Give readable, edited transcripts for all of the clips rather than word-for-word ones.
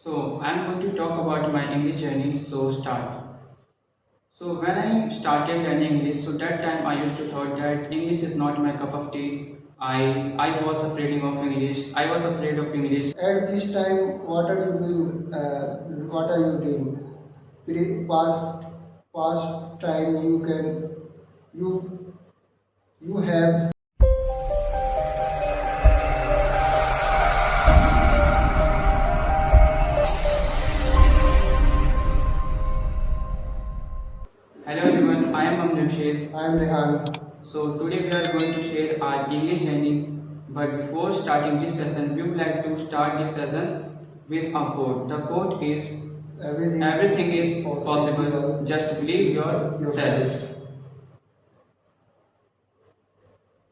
So I'm going to talk about my English journey. So start. So when I started learning English, so that time I used to thought that English is not my cup of tea. I was afraid of English. I was afraid of English. At this time, what are you doing? What are you doing? Past time you you have. Hello everyone, I am Amjamshed. I am Rehan. So today we are going to share our English journey. But before starting this session, we would like to start this session with a quote. The quote is everything is possible. Just believe yourself.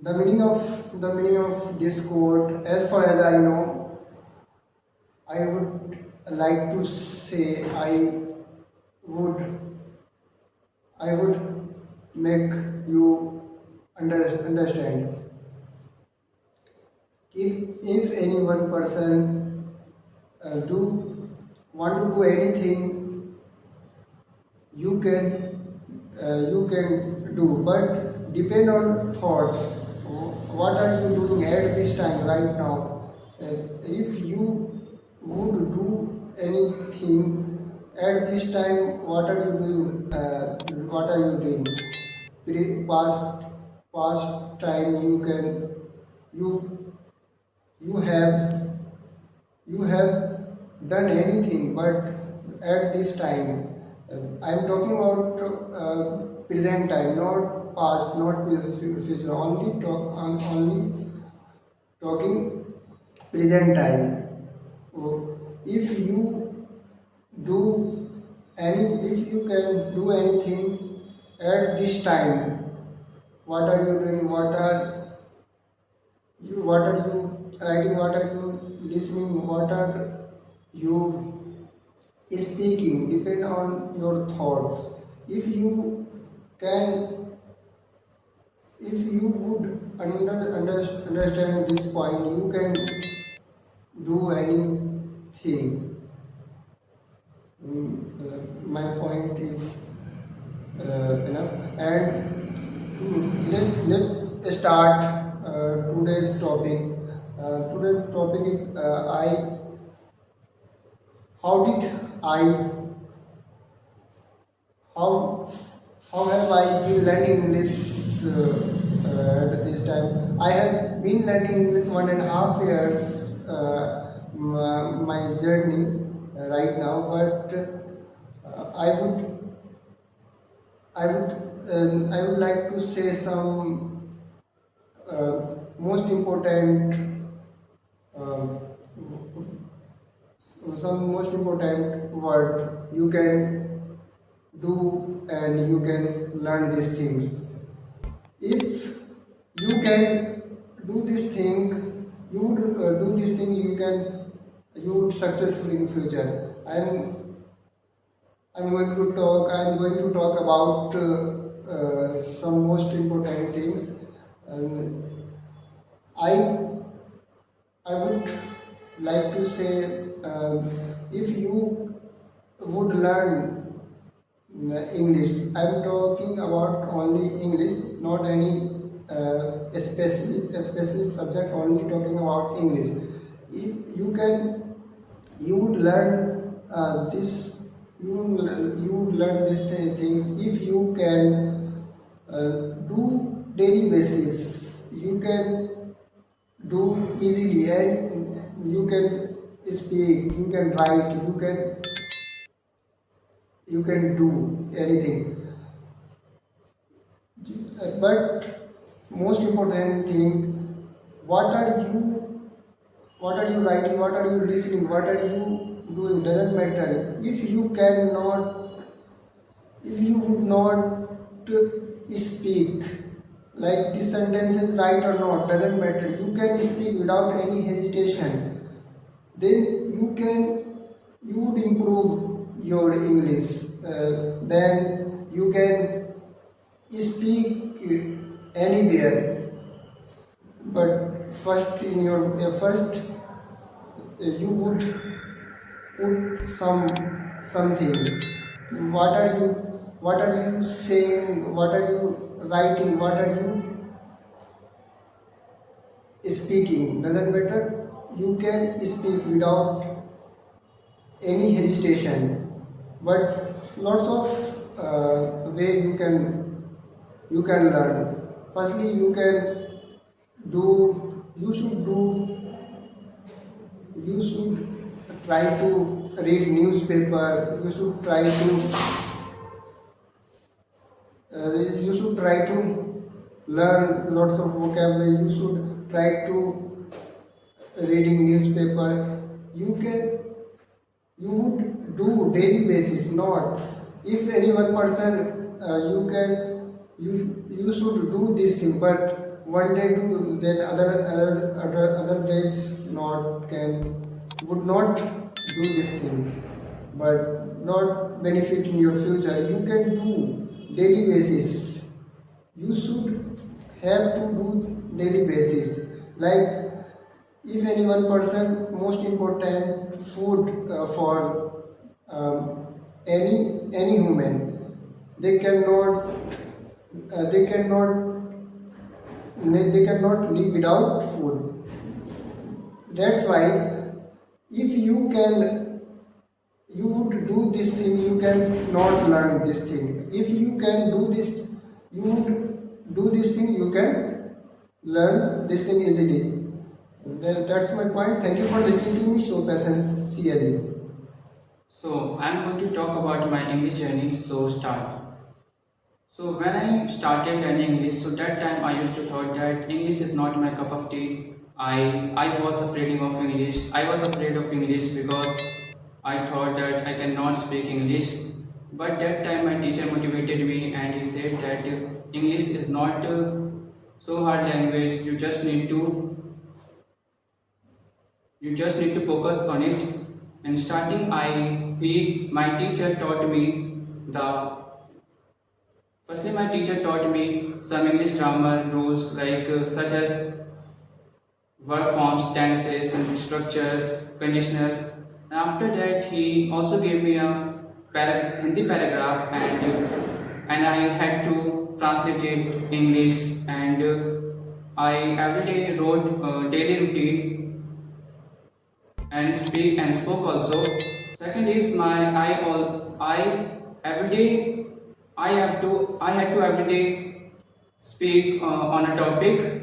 The meaning of this quote, as far as I know, I would like to say would I would make you understand. If any one person do want to do anything, you can do, but depend on thoughts. What are you doing at this time right now? If you would do anything at this time, what are you doing? What are you doing? Past time you you have you have done anything, but at this time, I'm talking about present time, not past, not future. Only talking present time. If you do if you can do anything at this time, what are you doing? What are you writing? What are you listening? What are you speaking? Depend on your thoughts. If you can if you would understand this point, you can do anything. My point is enough. And let's start today's topic. Today's topic is I how did I how how have I been learning English at this time? I have been learning English 1.5 years, my journey right now, but I would like to say most important um, some most important word you can do, and you can learn these things. If you can do this thing, you would do this thing, you would successful in future. I'm going to talk about some most important things. um, I I would like to say, if you would learn English. I'm talking about only English, not any especially subject. Only talking about English. If you would learn this. You would learn these things if you can do daily basis. You can do easily, and you can speak. You can write. You can do anything. But most important thing, what are you writing, what are you listening, what are you doing, doesn't matter. If you would not speak, like this sentence is right or not, doesn't matter, you can speak without any hesitation, then you would improve your English. Then you can speak anywhere. But first, you would put something. What are you what are you saying? What are you writing? What are you speaking? Doesn't matter. You can speak without any hesitation. But lots of way you can learn. Firstly, you should try to read newspaper. You should try to learn lots of vocabulary. You should try to reading newspaper. You would do daily basis, not if any one person you should do this thing, but one day do, then other days not can would not do this thing, but not benefit in your future. You can do daily basis. You should have to do daily basis. Like, if any one person, most important food for any human, they cannot uh, they cannot they cannot live without food. That's why, if you would do this thing, you can not learn this thing. If you can do this, you would do this thing, you can learn this thing easily. That's my point. Thank you for listening to me so patiently. So I'm going to talk about my English journey. So start. So when I started learning English, so that time I used to thought that English is not my cup of tea. I was afraid of English. I was afraid of English because I thought that I cannot speak English. But that time my teacher motivated me and he said that English is not so hard language. You just need to focus on it. In starting, my teacher taught me the firstly my teacher taught me some English grammar rules like such as verb forms, tenses, and structures, conditionals. And after that, he also gave me a Hindi paragraph, and I had to translate it English, and I every day wrote a daily routine and speak and spoke also. Second is my I every day I had to every day speak on a topic,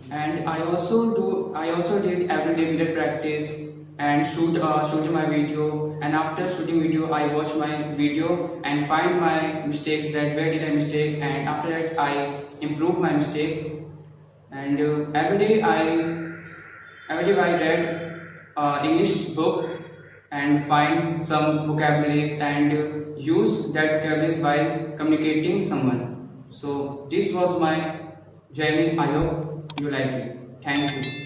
and I also did every day mirror practice and shoot my video, and after shooting video I watch my video and find my mistakes, that where did I mistake, and after that I improve my mistake. And every day I read English book and find some vocabularies and use that vocabularies while communicating someone. So this was my journey. I hope you like it. Thank you.